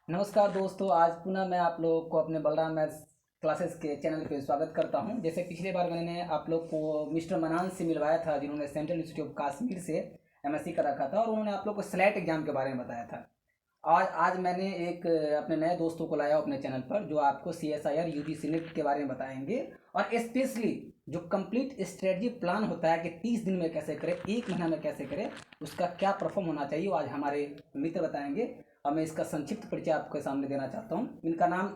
नमस्कार दोस्तों, आज पुनः मैं आप लोगों को अपने बलराम मैथ्स क्लासेस के चैनल पे स्वागत करता हूं। जैसे पिछले बार मैंने आप लोग को मिस्टर मनान से मिलवाया था, जिन्होंने सेंट्रल इंस्टीट्यूट ऑफ कश्मीर से एमएससी कर रखा था, और उन्होंने आप लोग को स्लेट एग्जाम के बारे में बताया था। आज आज मैंने एक अपने नए दोस्तों को लाया हूं अपने चैनल पर, जो आपको CSIR UGC नेट के बारे में बताएंगे, और स्पेशली जो कंप्लीट स्ट्रेटजी प्लान होता है कि 30 दिन में कैसे करें, एक महीना में कैसे करें, उसका क्या परफॉर्म होना चाहिए, वो आज हमारे मित्र बताएंगे। और मैं इसका संक्षिप्त परिचय आपके सामने देना चाहता हूँ। इनका नाम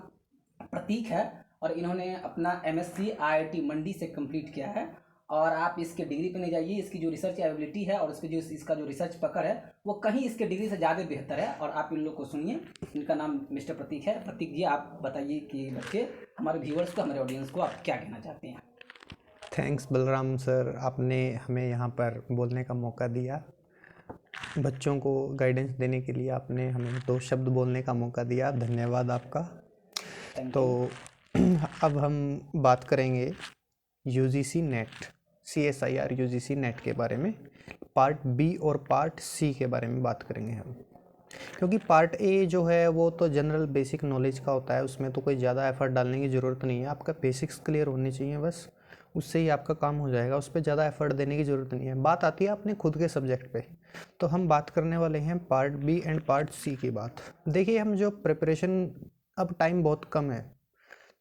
प्रतीक है, और इन्होंने अपना MSc IIT मंडी से कंप्लीट किया है। और आप इसके डिग्री पे नहीं जाइए, इसकी जो रिसर्च एबिलिटी है और इसका जो रिसर्च पकड़ है, वो कहीं इसके डिग्री से ज़्यादा बेहतर है। और आप इन लोग को सुनिए। इनका नाम मिस्टर प्रतीक है। प्रतीक जी, आप बताइए कि बच्चे, हमारे व्यूअर्स को, हमारे ऑडियंस को आप क्या कहना चाहते हैं। थैंक्स बलराम सर, आपने हमें यहाँ पर बोलने का मौका दिया। बच्चों को गाइडेंस देने के लिए आपने हमें 2 शब्द बोलने का मौका दिया, धन्यवाद आपका। थैंक तो यू। अब हम बात करेंगे UGC net, CSIR UGC net के बारे में। पार्ट बी और पार्ट सी के बारे में बात करेंगे हम, क्योंकि पार्ट ए जो है वो तो जनरल बेसिक नॉलेज का होता है, उसमें तो कोई ज़्यादा एफर्ट डालने की ज़रूरत नहीं है। आपका बेसिक्स क्लियर होने चाहिए बस, उससे ही आपका काम हो जाएगा। उस पर ज़्यादा एफर्ट देने की ज़रूरत नहीं है। बात आती है अपने खुद के सब्जेक्ट पे, तो हम बात करने वाले हैं part B and part C की बात। देखिए, हम जो प्रिपरेशन, अब टाइम बहुत कम है,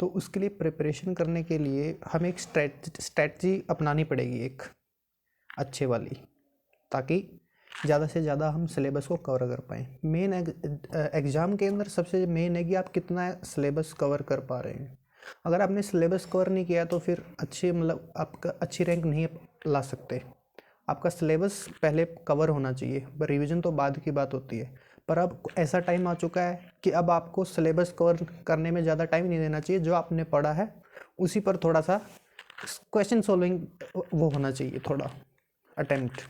तो उसके लिए प्रिपरेशन करने के लिए हमें एक स्ट्रेटजी अपनानी पड़ेगी, एक अच्छे वाली, ताकि ज़्यादा से ज़्यादा हम सिलेबस को कवर कर पाएँ। मेन एग्ज़ाम के अंदर सबसे मेन है कि आप कितना सिलेबस कवर कर पा रहे हैं। अगर आपने सिलेबस कवर नहीं किया तो फिर आपका अच्छी रैंक नहीं ला सकते। आपका सिलेबस पहले कवर होना चाहिए, पर रिवीजन तो बाद की बात होती है। पर अब ऐसा टाइम आ चुका है कि अब आपको सिलेबस कवर करने में ज़्यादा टाइम नहीं देना चाहिए। जो आपने पढ़ा है उसी पर थोड़ा सा क्वेश्चन सॉल्विंग वो होना चाहिए, थोड़ा अटेम्प्ट।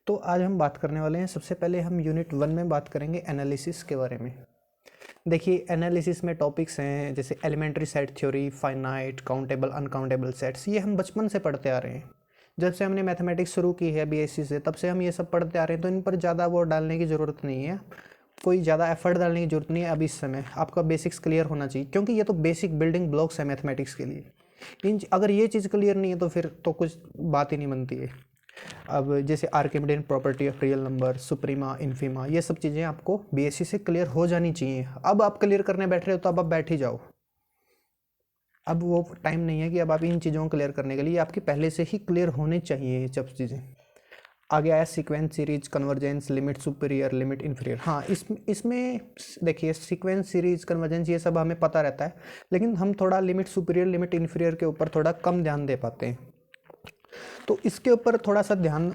तो आज हम बात करने वाले हैं, सबसे पहले हम यूनिट 1 में बात करेंगे एनालिसिस के बारे में। देखिए, एनालिसिस में टॉपिक्स हैं जैसे elementary set theory, finite, countable, uncountable sets. ये हम बचपन से पढ़ते आ रहे हैं। जब से हमने मैथमेटिक्स शुरू की है BSc से, तब से हम ये सब पढ़ते आ रहे हैं, तो इन पर ज़्यादा वो डालने की ज़रूरत नहीं है। कोई ज़्यादा एफर्ट डालने की ज़रूरत नहीं है। अब इस समय आपका बेसिक्स क्लियर होना चाहिए, क्योंकि ये तो बेसिक बिल्डिंग ब्लॉक्स है मैथमेटिक्स के लिए। अगर ये चीज़ क्लियर नहीं है तो फिर तो कुछ बात ही नहीं बनती है। अब जैसे Archimedean property of real number, सुप्रीमा, इन्फीमा, ये सब चीज़ें आपको BSc से क्लियर हो जानी चाहिए। अब आप क्लियर करने बैठ रहे हो तो अब आप बैठ ही जाओ। अब वो टाइम नहीं है कि अब आप इन चीज़ों को क्लियर करने के लिए, आपकी पहले से ही क्लियर होनी चाहिए ये सब चीज़ें। आगे आया sequence series, convergence, limit superior, limit inferior. हाँ, इसमें देखिए, सीक्वेंस सीरीज, कन्वर्जेंस, ये सब हमें पता रहता है, लेकिन हम थोड़ा लिमिट सुपीरियर, लिमिट इन्फीरियर के ऊपर थोड़ा कम ध्यान दे पाते हैं। तो इसके ऊपर थोड़ा सा ध्यान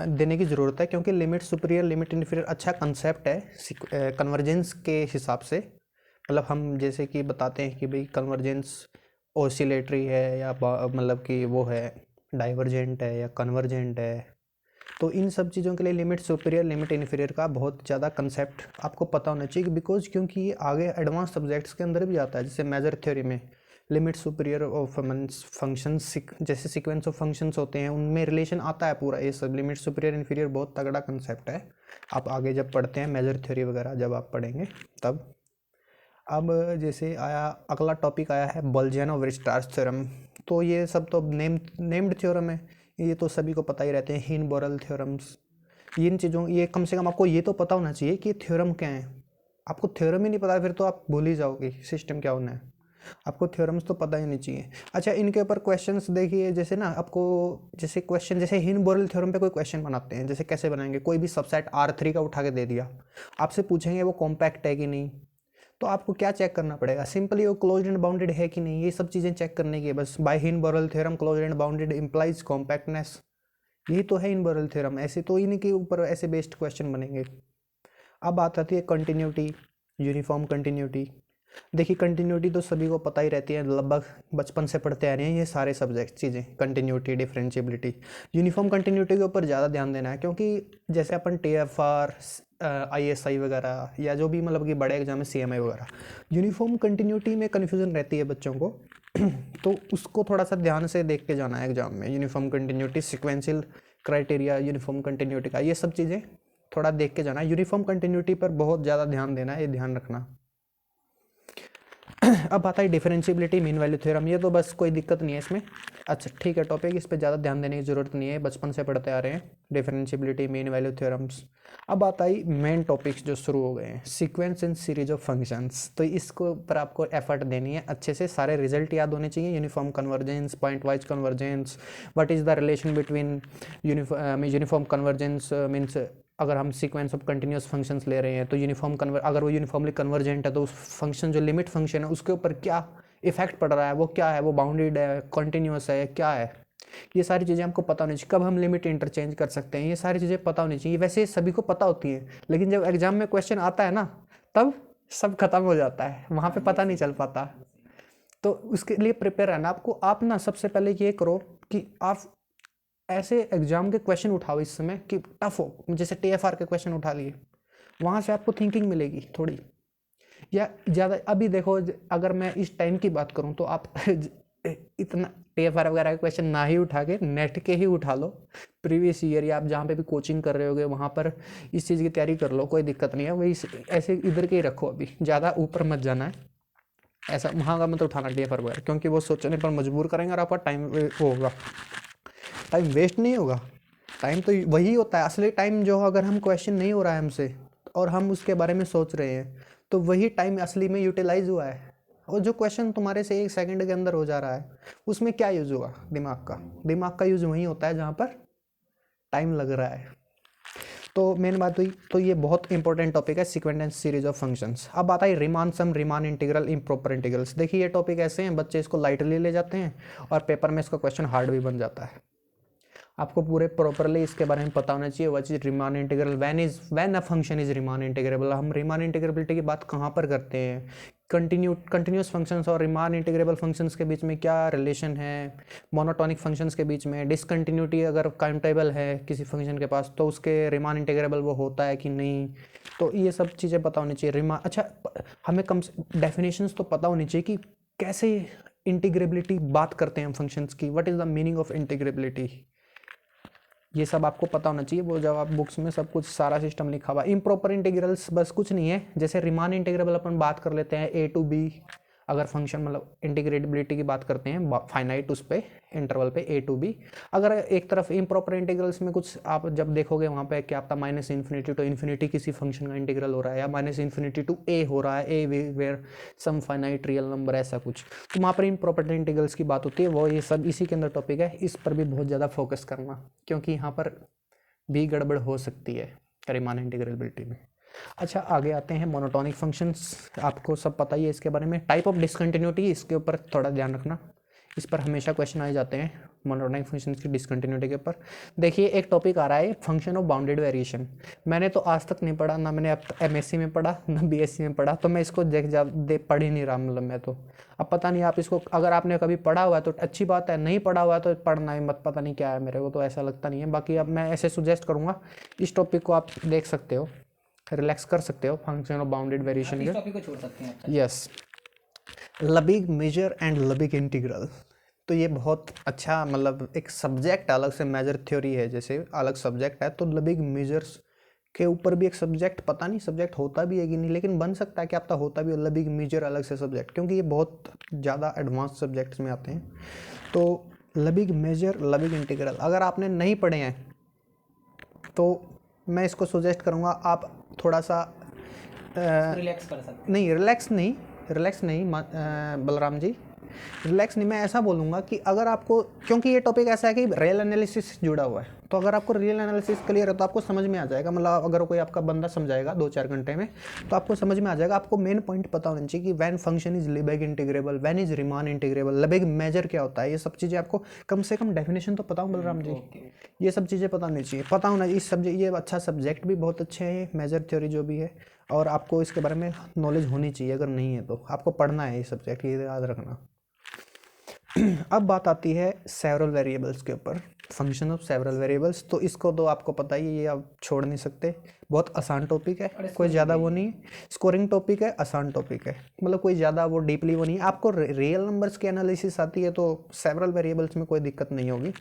देने की ज़रूरत है, क्योंकि लिमिट सुपीरियर, लिमिट इन्फीरियर अच्छा कंसेप्ट है कन्वर्जेंस के हिसाब से। मतलब हम जैसे कि बताते हैं कि भाई कन्वर्जेंस ओसिलेटरी है, या मतलब कि वो है डाइवर्जेंट है या कन्वर्जेंट है। तो इन सब चीज़ों के लिए लिमिट सुपीरियर, लिमिट इन्फीरियर का बहुत ज़्यादा कंसेप्ट आपको पता होना चाहिए, बिकॉज क्योंकि ये आगे एडवांस सब्जेक्ट्स के अंदर भी आता है। जैसे मेजर थ्योरी में लिमिट सुपीरियर ऑफ फंक्शंस, जैसे सीक्वेंस ऑफ फंक्शंस होते हैं, उनमें रिलेशन आता है पूरा। ये सब लिमिट सुपीरियर इन्फीरियर बहुत तगड़ा कंसेप्ट है। आप आगे जब पढ़ते हैं मेजर थ्योरी वगैरह जब आप पढ़ेंगे तब। अब जैसे आया, अगला टॉपिक आया है बोल्जियानो-वीरस्ट्रास थ्योरम। तो ये सब तो नेम्ड थ्योरम है, ये तो सभी को पता ही रहते हैं। हिन-बोरेल थ्योरम्स, इन चीज़ों, ये कम से कम आपको ये तो पता होना चाहिए कि थ्योरम क्या है। आपको थ्योरम ही नहीं पता फिर तो आप भूल ही जाओगे सिस्टम क्या होना है। आपको थ्योरम्स तो पता ही नहीं चाहिए। अच्छा, इनके ऊपर क्वेश्चंस देखिए, जैसे ना आपको, जैसे क्वेश्चन, जैसे हिन-बोरेल थ्योरम पे कोई क्वेश्चन बनाते हैं, जैसे कैसे बनाएंगे, कोई भी सबसेट R3 का उठा के दे दिया, आपसे पूछेंगे वो कॉम्पैक्ट है कि नहीं। तो आपको क्या चेक करना पड़ेगा, सिंपली वो क्लोज्ड एंड बाउंडेड है कि नहीं, ये सब चीज़ें चेक करने की है बस। By Heine Borel theorem, closed and bounded implies compactness, यही तो है हिन-बोरेल थ्योरम। ऐसे तो इनके ऊपर ऐसे बेस्ड क्वेश्चन बनेंगे। अब बात आती है कंटिन्यूटी, यूनिफॉर्म कंटिन्यूटी। देखिए, कंटिन्यूटी तो सभी को पता ही रहती है, लगभग बचपन से पढ़ते आ रहे हैं ये सारे सब्जेक्ट चीज़ें, कंटिन्यूटी, डिफरेंशिएबिलिटी। यूनिफॉर्म कंटिन्यूटी के ऊपर ज़्यादा ध्यान देना है, क्योंकि जैसे अपन TFR, ISI वगैरह, या जो भी मतलब कि बड़े एग्जाम है CMI वगैरह, यूनिफॉर्म कंटिन्यूटी में कन्फ्यूज़न रहती है बच्चों को। तो उसको थोड़ा सा ध्यान से देख के जाना है एग्जाम में। Uniform continuity, sequential criteria uniform continuity का, ये सब चीज़ें थोड़ा देख के जाना है। यूनिफॉर्म कंटिन्यूटी पर बहुत ज़्यादा ध्यान देना है, ये ध्यान रखना। अब आता है डिफरेंशिएबिलिटी मीन वैल्यू थ्योरम। ये तो बस कोई दिक्कत नहीं है इसमें। अच्छा ठीक है, टॉपिक इस पे ज़्यादा ध्यान देने की ज़रूरत नहीं है, बचपन से पढ़ते आ रहे हैं डिफरेंशिएबिलिटी मीन वैल्यू थ्योरम्स। अब आता है मेन टॉपिक्स जो शुरू हो गए हैं, sequence and series of functions. तो इसको पर आपको एफर्ट देनी है, अच्छे से सारे रिजल्ट याद होने चाहिए, uniform convergence, point wise convergence, what is the relation between uniform convergence means अगर हम सीक्वेंस ऑफ कंटिन्यूस फंक्शंस ले रहे हैं तो अगर वो यूनिफॉर्मली कन्वर्जेंट है तो उस फंक्शन जो लिमिट फंक्शन है उसके ऊपर क्या इफेक्ट पड़ रहा है, वो क्या है, वो बाउंडेड है, कंटिन्यूस है, क्या है, ये सारी चीज़ें हमको पता होनी चाहिए। कब हम लिमिट इंटरचेंज कर सकते हैं, ये सारी चीज़ें पता होनी चाहिए। वैसे सभी को पता होती है, लेकिन जब एग्जाम में क्वेश्चन आता है ना तब सब खत्म हो जाता है, वहाँ पे पता नहीं चल पाता। तो उसके लिए प्रिपेयर रहना आपको। आप ना सबसे पहले ये करो कि आप ऐसे एग्जाम के क्वेश्चन उठाओ इस समय कि टफ हो, जैसे TFR के क्वेश्चन उठा लिए, वहाँ से आपको थिंकिंग मिलेगी थोड़ी। या ज़्यादा अभी देखो अगर मैं इस टाइम की बात करूँ तो आप इतना TFR वगैरह के क्वेश्चन ना ही उठा के नेट के ही उठा लो, प्रीवियस ईयर, या आप जहाँ पे भी कोचिंग कर रहे होगे वहाँ पर इस चीज़ की तैयारी कर लो, कोई दिक्कत नहीं है। वही ऐसे इधर के ही रखो, अभी ज़्यादा ऊपर मत जाना है, ऐसा वहाँ का मत उठाना TFR वगैरह, क्योंकि वो सोचने पर मजबूर करेंगे और आपका टाइम होगा, टाइम वेस्ट नहीं होगा। टाइम तो वही होता है असली टाइम, जो अगर हम क्वेश्चन नहीं हो रहा है हमसे और हम उसके बारे में सोच रहे हैं तो वही टाइम असली में यूटिलाइज हुआ है। और जो क्वेश्चन तुम्हारे से 1 सेकंड के अंदर हो जा रहा है उसमें क्या यूज़ हुआ, दिमाग का यूज़ वहीं होता है जहाँ पर टाइम लग रहा है। तो मेन बात हुई, तो ये बहुत इंपॉर्टेंट टॉपिक है sequence and series of functions. अब आता है रिमान सम, रिमान इंटीग्रल, इम्प्रॉपर इंटीग्रल्स। देखिए ये टॉपिक ऐसे हैं बच्चे इसको लाइटली ले जाते हैं और पेपर में इसका क्वेश्चन हार्ड भी बन जाता है। आपको पूरे प्रॉपरली इसके बारे में पता होना चाहिए। What is Riemann integral, when a function is Riemann integrable. हम रीमान इंटीग्रेबिलिटी की बात कहाँ पर करते हैं, कंटिन्यूस फंक्शंस और रीमान इंटीग्रेबल फंक्शंस के बीच में क्या रिलेशन है, मोनोटोनिक फंक्शंस के बीच में डिसकंटिन्यूटी अगर काउंटेबल है किसी फंक्शन के पास तो उसके रीमान इंटीग्रेबल वो होता है कि नहीं। तो ये सब चीज़ें पता होनी चाहिए। अच्छा हमें कम से डेफिनेशंस तो पता होनी चाहिए कि कैसे इंटीग्रेबिलिटी बात करते हैं हम फंक्शंस की, what is the meaning of integrability, ये सब आपको पता होना चाहिए। वो जब आप बुक्स में सब कुछ सारा सिस्टम लिखा हुआ। इम्प्रॉपर इंटीग्रल्स बस कुछ नहीं है, जैसे रिमान इंटीग्रेबल अपन बात कर लेते हैं A to B, अगर फंक्शन मतलब इंटीग्रेबिलिटी की बात करते हैं फाइनाइट उस पे इंटरवल पे A to B। अगर एक तरफ इम्प्रॉपर इंटीग्रल्स में कुछ आप जब देखोगे वहाँ पे क्या आपका -∞ to ∞ किसी फंक्शन का इंटीग्रल हो रहा है, या -∞ to A हो रहा है, A where some finite real number, ऐसा कुछ, तो वहाँ पर इम्प्रॉपर इंटीग्रल्स की बात होती है। वो ये सब इसी के अंदर टॉपिक है, इस पर भी बहुत ज़्यादा फोकस करना, क्योंकि यहाँ पर भी गड़बड़ हो सकती है रीमान इंटीग्रेबिलिटी में। अच्छा आगे आते हैं मोनोटोनिक फंक्शंस। आपको सब पता ही है इसके बारे में। टाइप ऑफ डिसकंटिन्यूटी, इसके ऊपर थोड़ा ध्यान रखना, इस पर हमेशा क्वेश्चन आए जाते हैं मोनोटोनिक फंक्शंस की डिसकंटिन्यूटी के ऊपर। देखिए एक टॉपिक आ रहा है फंक्शन ऑफ बाउंडेड वेरिएशन। मैंने तो आज तक नहीं पढ़ा, ना मैंने अब MSc में पढ़ा ना BSc में पढ़ा, तो मैं इसको पढ़ ही नहीं रहा, मतलब मैं तो अब पता नहीं आप इसको अगर आपने कभी पढ़ा हुआ है तो अच्छी बात है, नहीं पढ़ा हुआ है तो पढ़ना ही मत, पता नहीं क्या है, मेरे को तो ऐसा लगता नहीं है। बाकी अब मैं ऐसे सुजेस्ट करूँगा इस टॉपिक को आप देख सकते हो, रिलैक्स कर सकते हो फंक्शन ऑफ बाउंडेड वेरिएशन इस के। टॉपिक को छोड़ सकते हैं आप। Yes, Lebesgue measure and Lebesgue integral. तो ये बहुत अच्छा मतलब एक सब्जेक्ट अलग से मेजर थ्योरी है, जैसे अलग सब्जेक्ट है, तो लबिग मेजर्स के ऊपर भी एक सब्जेक्ट, पता नहीं सब्जेक्ट होता भी है कि नहीं, लेकिन बन सकता है कि आपका होता भी हो लबिग मेजर अलग से सब्जेक्ट, क्योंकि ये बहुत ज़्यादा एडवांस सब्जेक्ट्स में आते हैं। तो लबिग मेजर, लबिग इंटीग्रल अगर आपने नहीं पढ़े हैं तो मैं इसको सजेस्ट करूँगा आप थोड़ा सा रिलैक्स कर सकते नहीं, रिलैक्स नहीं बलराम जी, रिलैक्स नहीं, मैं ऐसा बोलूँगा कि अगर आपको, क्योंकि ये टॉपिक ऐसा है कि रियल एनालिसिस से जुड़ा हुआ है, तो अगर आपको रियल एनालिसिस क्लियर है तो आपको समझ में आ जाएगा। मतलब अगर कोई आपका बंदा समझाएगा 2-4 घंटे में तो आपको समझ में आ जाएगा। आपको मेन पॉइंट पता होना चाहिए कि when function is Lebesgue integrable, when is Riemann integrable, Lebesgue measure क्या होता है, ये सब चीज़ें आपको कम से कम डेफिनेशन तो पता हो बलराम जी, ये सब चीज़ें पता होनी चाहिए, पता होना। इस सब्जेक्ट ये अच्छा सब्जेक्ट भी बहुत अच्छे हैं, मेजर थ्योरी जो भी है, और आपको इसके बारे में नॉलेज होनी चाहिए। अगर नहीं है तो आपको पढ़ना है ये सब्जेक्ट, ये याद रखना। अब बात आती है सेवरल वेरिएबल्स के ऊपर, फंक्शन ऑफ सेवरल वेरिएबल्स। तो इसको तो आपको पता ही है, ये आप छोड़ नहीं सकते, बहुत आसान टॉपिक है, कोई ज़्यादा वो नहीं है, स्कोरिंग टॉपिक है, आसान टॉपिक है, मतलब कोई ज़्यादा वो डीपली वो नहीं है। आपको रियल नंबर्स की एनालिसिस आती है तो सेवरल वेरिएबल्स में कोई दिक्कत नहीं होगी।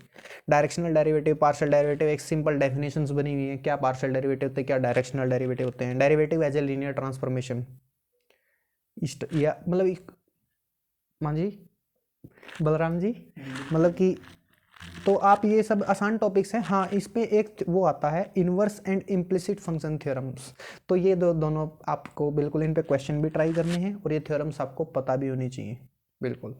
डायरेक्शनल डेरिवेटिव, पार्शियल डेरिवेटिव, एक सिंपल डेफिनेशंस बनी हुई है, क्या पार्शियल डेरिवेटिव होते हैं, क्या डायरेक्शनल डेरिवेटिव होते हैं। Derivative as a linear transformation, या मतलब हाँ जी बलराम जी, मतलब कि तो आप ये सब आसान टॉपिक्स हैं। हाँ, इस पे एक वो आता है inverse and implicit function theorems. तो ये दोनों आपको बिल्कुल इन पे क्वेश्चन भी ट्राई करने हैं और ये थ्योरम्स आपको पता भी होनी चाहिए बिल्कुल।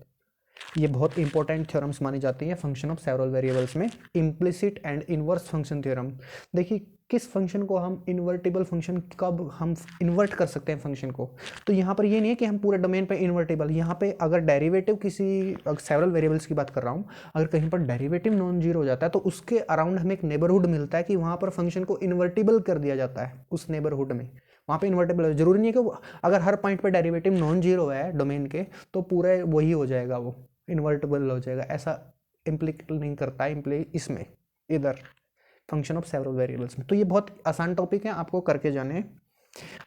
ये बहुत इंपॉर्टेंट थ्योरम्स मानी जाती हैं फंक्शन ऑफ सेवरल वेरिएबल्स में। Implicit and inverse function theorem, देखिए किस फंक्शन को हम इन्वर्टिबल फंक्शन, कब हम इन्वर्ट कर सकते हैं फंक्शन को। तो यहाँ पर ये नहीं है कि हम पूरे डोमेन पे इन्वर्टेबल, यहाँ पे अगर डेरिवेटिव किसी सेवरल वेरिएबल्स की बात कर रहा हूँ, अगर कहीं पर डेरिवेटिव नॉन जीरो हो जाता है तो उसके अराउंड हमें एक नेबरहुड मिलता है कि वहाँ पर फंक्शन को इन्वर्टिबल कर दिया जाता है। उस नेबरहुड में वहाँ पे इन्वर्टेबल है, जरूरी नहीं है कि अगर हर पॉइंट पे डेरिवेटिव नॉन जीरो है डोमेन के तो पूरा वही हो जाएगा, वो इन्वर्टेबल हो जाएगा, ऐसा इम्प्लीक नहीं करता है इम्प्ली इसमें इधर फंक्शन ऑफ सेवरल वेरिएबल्स में। तो ये बहुत आसान टॉपिक है, आपको करके जाने हैं।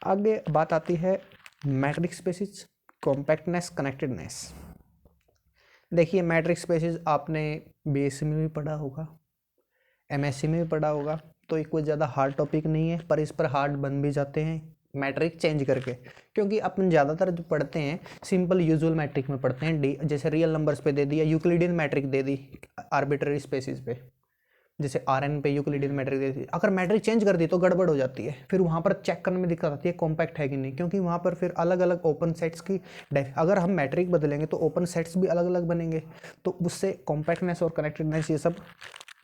आगे बात आती है मैट्रिक्स स्पेसिस, कॉम्पैक्टनेस, कनेक्टेडनेस। देखिए मैट्रिक्स स्पेसिस आपने बीएससी में भी पढ़ा होगा, एमएससी में भी पढ़ा होगा, तो ये कोई ज़्यादा हार्ड टॉपिक नहीं है, पर इस पर हार्ड बन भी जाते हैं मैट्रिक चेंज करके, क्योंकि अपन ज़्यादातर जो पढ़ते हैं सिंपल यूजुअल मैट्रिक में पढ़ते हैं। डी जैसे रियल नंबर्स पे दे दिया, यूक्लिडियन मैट्रिक दे दी आर्बिट्ररी स्पेसिस पे, जैसे आरएन पे यूक्लिडियन मैट्रिक दे दी। अगर मैट्रिक चेंज कर दी तो गड़बड़ हो जाती है, फिर वहाँ पर चेक करने में दिक्कत आती है कॉम्पैक्ट है कि नहीं, क्योंकि वहाँ पर फिर अलग अलग ओपन सेट्स की अगर हम मैट्रिक बदलेंगे तो ओपन सेट्स भी अलग अलग बनेंगे, तो उससे कॉम्पैक्टनेस और कनेक्टेडनेस ये सब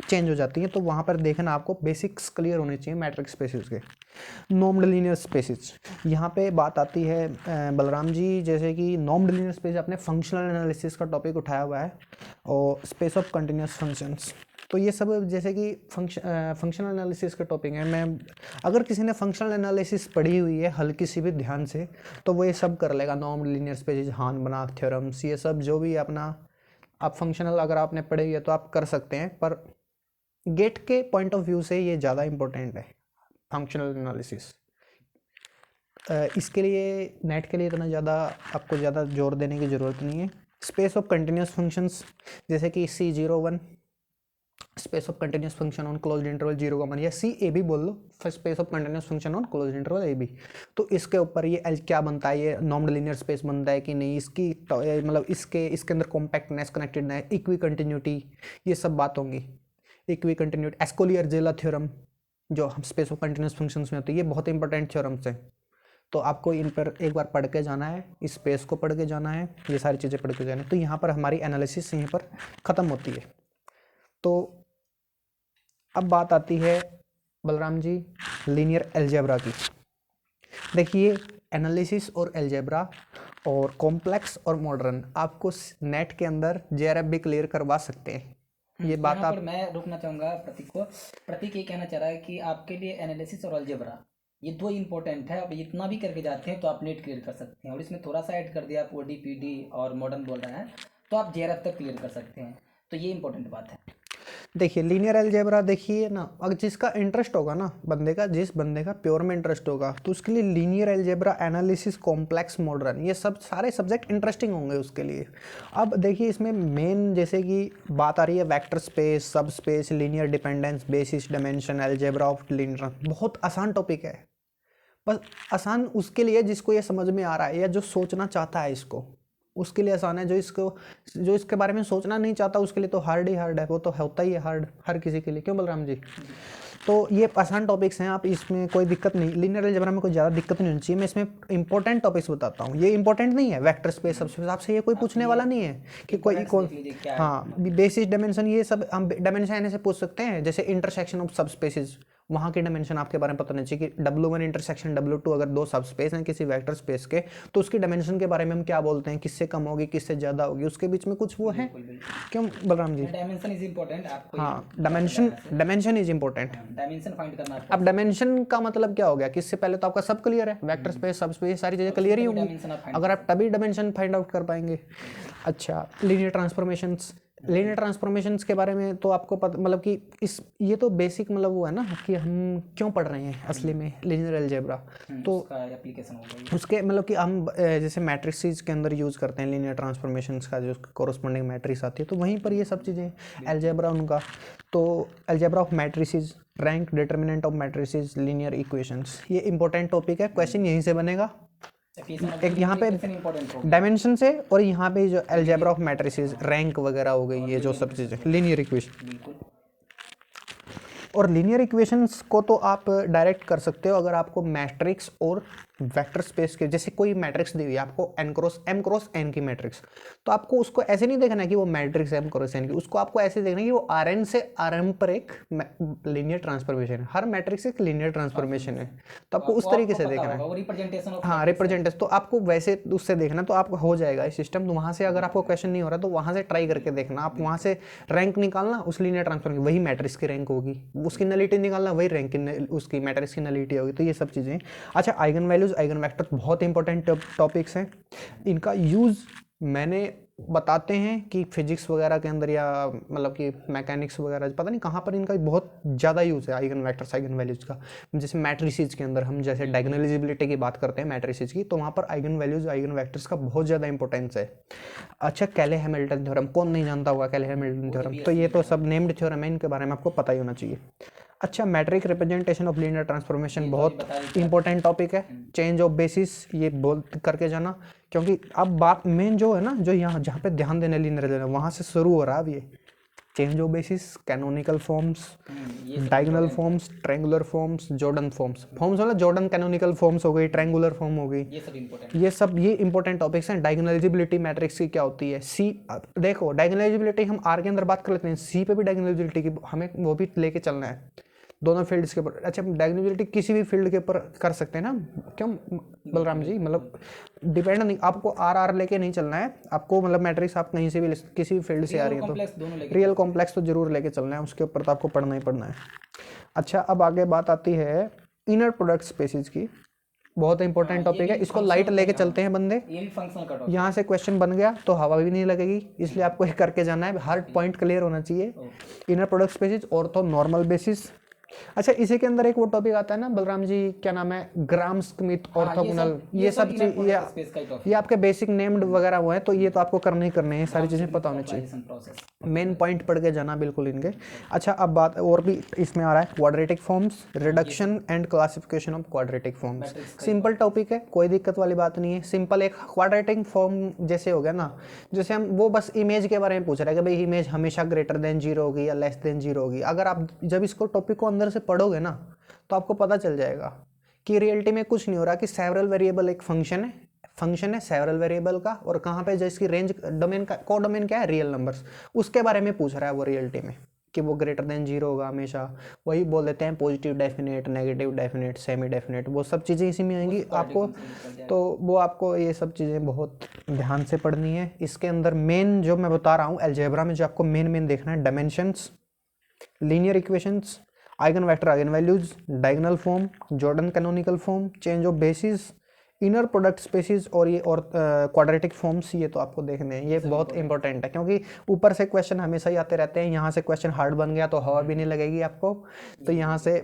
चेंज हो जाती है। तो वहाँ पर देखना आपको बेसिक्स क्लियर होने चाहिए मैट्रिक्स स्पेसिस के। नॉर्म्ड लीनियर स्पेसिस, यहाँ पे बात आती है बलराम जी, जैसे कि नॉर्म्ड लीनियर स्पेस आपने फंक्शनल एनालिसिस का टॉपिक उठाया हुआ है और स्पेस ऑफ कंटिन्यूस फंक्शंस। तो ये सब जैसे कि फंक्शनल एनालिसिस के टॉपिक हैं। मैं अगर किसी ने फंक्शनल एनालिसिस पढ़ी हुई है हल्की सी भी ध्यान से तो वो ये सब कर लेगा, नॉर्म्ड लीनियर स्पेसिस, हान बनाफ थ्योरम्स, ये सब जो भी अपना आप फंक्शनल अगर आपने पढ़ी हुई है तो आप कर सकते हैं, पर गेट के पॉइंट ऑफ व्यू से ये ज़्यादा इंपॉर्टेंट है फंक्शनल एनालिसिस। इसके लिए नेट के लिए इतना ज़्यादा आपको ज़्यादा जोर देने की ज़रूरत नहीं है। स्पेस ऑफ कंटिन्यूस फंक्शंस, जैसे कि C01 space of continuous function on closed interval 0, या CAB बोल लो, space of continuous function on closed interval AB। तो इसके ऊपर ये क्या बनता है, ये नॉर्म्ड लीनियर स्पेस बनता है कि नहीं, इसकी मतलब इसके अंदर कॉम्पैक्टनेस, कनेक्टेडनेस, इक्वी कंटिन्यूटी, ये सब बात होंगी। इक्वी कंटिन्यूटी, एस्कोली-अर्जेला थ्योरम जो हम स्पेस ऑफ कंटिन्यूस फंक्शंस में होती है, ये बहुत इंपॉर्टेंट थ्योरम्स हैं। तो आपको इन पर एक बार पढ़ के जाना है, इस स्पेस को पढ़ के जाना है, ये सारी चीज़ें पढ़ के जाना है। तो यहाँ पर हमारी एनालिसिस यहीं पर ख़त्म होती है। तो अब बात आती है बलराम जी लीनियर अलजेब्रा की। देखिए एनालिसिस और अलजेब्रा और कॉम्प्लेक्स और मॉडर्न आपको नेट के अंदर JRF भी क्लियर करवा सकते हैं। ये बात यहाँ आप पर मैं रोकना चाहूँगा प्रतीक को। प्रतीक ये कहना चाह रहा है कि आपके लिए एनालिसिस और अलजेब्रा ये दो इंपॉर्टेंट है, आप इतना भी करके जाते हैं तो आप नेट क्लियर कर सकते हैं, और इसमें थोड़ा सा ऐड कर दिया आप ODPD और मॉडर्न बोल रहे हैं तो आप JRF तक क्लियर कर सकते हैं। तो ये इंपॉर्टेंट बात है। देखिए लीनियर अलजेब्रा, देखिए ना, अगर जिसका इंटरेस्ट होगा ना जिस बंदे का प्योर में इंटरेस्ट होगा तो उसके लिए linear algebra, analysis, complex, modern, ये सब सारे सब्जेक्ट इंटरेस्टिंग होंगे उसके लिए। अब देखिए इसमें मेन जैसे कि बात आ रही है वेक्टर स्पेस, सब space, linear dependence, basis, dimension, algebra of linear, बहुत आसान टॉपिक है। बस आसान उसके लिए जिसको ये समझ में आ रहा है या जो सोचना चाहता है इसको, उसके लिए आसान है। जो इसके बारे में सोचना नहीं चाहता उसके लिए तो हार्ड ही हार्ड है, वो तो होता ही है हार्ड हर किसी के लिए, क्यों बलराम जी? तो ये आसान टॉपिक्स हैं, आप इसमें कोई दिक्कत नहीं, लीनियर अलजेब्रा में कोई ज़्यादा दिक्कत नहीं होनी चाहिए। मैं इसमें इंपॉर्टेंट टॉपिक्स बताता हूँ, ये इंपॉर्टेंट नहीं है। वेक्टर स्पेस, सब स्पेस, आपसे ये कोई पूछने वाला नहीं है कि कोई हाँ बेसिस डायमेंशन, ये सब हम डायमेंशन आने से पूछ सकते हैं। जैसे इंटरसेक्शन ऑफ सब स्पेसिस, वहाँ की डायमेंशन आपके बारे में पता नहीं चाहिए कि W1 इंटरसेक्शन W2, अगर दो सब स्पेस हैं किसी वेक्टर स्पेस के तो उसकी डायमेंशन के बारे में हम क्या बोलते हैं, किससे कम होगी किससे ज़्यादा होगी, उसके बीच में कुछ वो है क्यों Balram ji? Dimension is important आपको। हाँ dimension is important. Dimension find करना आपको। अब डायमेंशन का मतलब क्या हो गया कि इससे पहले तो आपका सब क्लियर है, वेक्टर स्पेस, सब स्पेस, सारी चीज़ें क्लियर ही होंगी अगर आप तभी डायमेंशन फाइंड आउट कर पाएंगे। अच्छा लीनियर ट्रांसफॉर्मेशंस, लीनियर ट्रांसफॉर्मेशंस के बारे में तो आपको पता, मतलब कि ये तो बेसिक मतलब वो है ना कि हम क्यों पढ़ रहे हैं असली में लीनियर अलजेब्रा, तो एप्लीकेशन होगा उसके मतलब कि हम जैसे मैट्रिसेस के अंदर यूज़ करते हैं लीनियर ट्रांसफॉर्मेशंस का, जो कोरोस्पोंडिंग मैट्रिक्स आती है तो वहीं पर ये सब चीज़ें अलजेब्रा उनका। तो algebra of matrices, rank, determinant of matrices, linear equations, ये इंपॉर्टेंट टॉपिक है, क्वेश्चन यहीं से बनेगा। एक यहाँ पे इंपॉर्टेंट हो डायमेंशन से, और यहाँ पे जो अलजेब्रा ऑफ मैट्रिसेस, रैंक वगैरह हो गई, ये जो सब चीज़ें, लीनियर इक्वेशन। बिल्कुल। और लीनियर इक्वेशंस को तो आप डायरेक्ट कर सकते हो अगर आपको मैट्रिक्स और वेक्टर स्पेस के, जैसे कोई मैट्रिक्स दी हुई है आपको m क्रॉस n की मैट्रिक्स, तो आपको उसको ऐसे नहीं देखना है कि वो मैट्रिक्स m क्रॉस n की, उसको आपको ऐसे देखना है कि वो Rn से Rm पर एक लीनियर ट्रांसफॉर्मेशन है। हर मैट्रिक्स एक लीनियर ट्रांसफॉर्मेशन है, तो आपको उस तरीके से देखना है। रिप्रेजेंटेशन ऑफ हाँ, रिप्रेजेंटेशन, तो आपको वैसे उससे देखना, तो आपको हो जाएगा ये सिस्टम। तो वहाँ से अगर आपको क्वेश्चन नहीं हो रहा तो वहाँ से ट्राई करके देखना, आप वहाँ से रैंक निकालना, उस लीनियर ट्रांसफॉर्मेशन वही मैट्रिक्स की रैंक होगी, उसकी नलिटी निकालना, वही रैंक की उसकी मैट्रिक्स की नलिटी होगी। तो ये सब चीज़ें। अच्छा, आइगन वैल्यूज, आइगन वेक्टर बहुत इंपॉर्टेंट टॉपिक्स हैं। इनका यूज़ मैंने बताते हैं कि फिजिक्स वगैरह के अंदर, या मतलब कि मैकेनिक्स वगैरह, पता नहीं कहाँ पर इनका बहुत ज़्यादा यूज़ है आइगन वेक्टर्स, आइगन वैल्यूज़ का। जैसे मैट्रिसेस के अंदर हम जैसे डायगोनलिजिबिलिटी की बात करते हैं मैट्रिसेस की, तो वहाँ पर आइगन वैल्यूज़, आइगन वेक्टर्स का बहुत ज़्यादा इंपॉर्टेंस है। अच्छा, कैले हैमिल्टन थ्योरम, कौन नहीं जानता होगा कैले हैमिल्टन थ्योरम? तो ये तो सब नेम्ड थ्योरम है, इनके बारे में आपको पता ही होना चाहिए। अच्छा, matrix representation of linear transformation बहुत इंपॉर्टेंट टॉपिक है। चेंज ऑफ बेसिस, ये बोल करके जाना, क्योंकि अब बात मेन जो है ना, जो यहाँ जहाँ पे ध्यान देने लीनियर वहाँ से शुरू हो रहा है अब ये। Change of basis, canonical forms, diagonal forms, triangular forms, Jordan forms. Forms मतलब जॉर्डन कैनोनिकल फॉर्म्स हो गई, ट्रायंगुलर फॉर्म हो गई, ये इंपॉर्टेंट टॉपिक्स हैं। डायगोनलाइजेबिलिटी मैट्रिक्स की क्या होती है, सी, देखो डायगोनलाइजेबिलिटी हम आर के अंदर बात कर लेते हैं, सी पे भी डायगोनलाइजेबिलिटी की हमें वो भी लेके चलना है, दोनों फील्ड्स के ऊपर। अच्छा, डायगोनलाइजेबिलिटी किसी भी फील्ड के ऊपर कर सकते हैं ना, क्यों बलराम जी? मतलब डिपेंड नहीं, आपको आर लेके नहीं चलना है, आपको मतलब मैट्रिक्स आप कहीं से भी किसी भी फील्ड से आ रही है तो रियल कॉम्प्लेक्स तो जरूर लेके चलना है, उसके ऊपर तो आपको पढ़ना ही पढ़ना है। अच्छा, अब आगे बात आती है इनर प्रोडक्ट स्पेसिस की, बहुत इंपॉर्टेंट टॉपिक है, इसको लाइट लेके चलते हैं बंदे। ये भी फंक्शनल का टॉपिक। यहाँ से क्वेश्चन बन गया तो हवा भी नहीं लगेगी, इसलिए आपको ये करके जाना है, हर पॉइंट क्लियर होना चाहिए। Inner product spaces, orthonormal basis. अच्छा, इसी के अंदर एक वो टॉपिक आता है ना बलराम जी, क्या नाम है, ग्राम स्मिथ ऑर्थोगोनल, ये सब चीज, ये आपके बेसिक नेम्ड वगैरह हुए हैं, तो ये तो आपको करने ही करने हैं, सारी चीजें पता होनी चाहिए, मेन पॉइंट पढ़ के जाना बिल्कुल इनके। अच्छा, अब बात और भी इसमें आ रहा है, quadratic forms, reduction and classification of quadratic forms. Simple topic है, कोई दिक्कत वाली बात नहीं है, सिंपल। एक क्वाड्रेटिक फॉर्म जैसे हो गया ना, जैसे हम वो बस इमेज के बारे में पूछ रहे हैं कि भाई इमेज हमेशा ग्रेटर देन 0 होगी या लेस देन 0 होगी। अगर आप जब इसको टॉपिक को अंदर से पढ़ोगे ना, तो आपको पता चल जाएगा कि रियलिटी में कुछ नहीं हो रहा, कि सेवरल वेरिएबल एक फंक्शन है सेवरल वेरिएबल का, और कहाँ पे जिसकी रेंज डोमेन का कोडोमेन क्या है, रियल नंबर्स, उसके बारे में पूछ रहा है वो रियलिटी में, कि वो ग्रेटर देन 0 होगा हमेशा। वही बोल देते हैं positive definite, negative definite, semi definite, वो सब चीज़ें इसी में आएंगी आपको। तो वो आपको ये सब चीज़ें बहुत ध्यान से पढ़नी है। इसके अंदर मेन जो मैं बता रहा हूँ अलजेब्रा में, जो आपको मेन देखना है, dimensions, linear equations, eigen vector, eigen values, diagonal form, Jordan canonical form, change of basis, inner product spaces, और ये और क्वाड्रेटिक फॉर्म्स, ये तो आपको देखने हैं, ये बहुत इंपॉर्टेंट है, क्योंकि ऊपर से क्वेश्चन हमेशा ही आते रहते हैं। यहाँ से क्वेश्चन हार्ड बन गया तो हवा भी नहीं लगेगी आपको, तो यहाँ से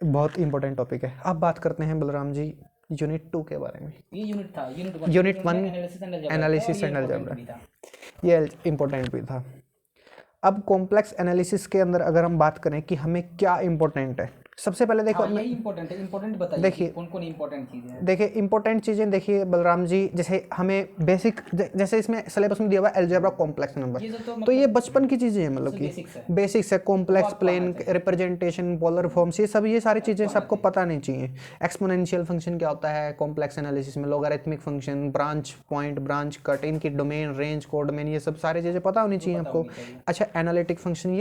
बहुत इंपॉर्टेंट टॉपिक है। अब बात करते हैं बलराम जी यूनिट 2 के बारे में। ये यूनिट था, यूनिट 1 एनालिसिस एंड अलजेब्रा, ये इंपॉर्टेंट भी था। अब कॉम्प्लेक्स एनालिसिस के अंदर अगर हम बात करें कि हमें क्या इंपॉर्टेंट है, सबसे पहले देखो, ये इंपॉर्टेंट है, इंपॉर्टेंट बताइए, देखिए कौन कौन इंपॉर्टेंट चीजें हैं। देखिए इंपॉर्टेंट चीज़ें, देखिए बलराम जी, जैसे हमें बेसिक, जैसे इसमें सिलेबस में दिया हुआ है अलजेब्रा कॉम्प्लेक्स नंबर, तो ये बचपन की चीज़ें हैं, मतलब कि बेसिक्स है, complex plane representation, polar forms, ये सारी चीज़ें सबको पता नहीं चाहिए। एक्सपोनेंशियल फंक्शन क्या होता है कॉम्प्लेक्स एनालिसिस में, logarithmic function, branch point, branch cut, इनकी डोमेन, रेंज, कोडोमेन, ये सब सारी चीज़ें पता होनी चाहिए आपको। अच्छा, एनालिटिक फंक्शन,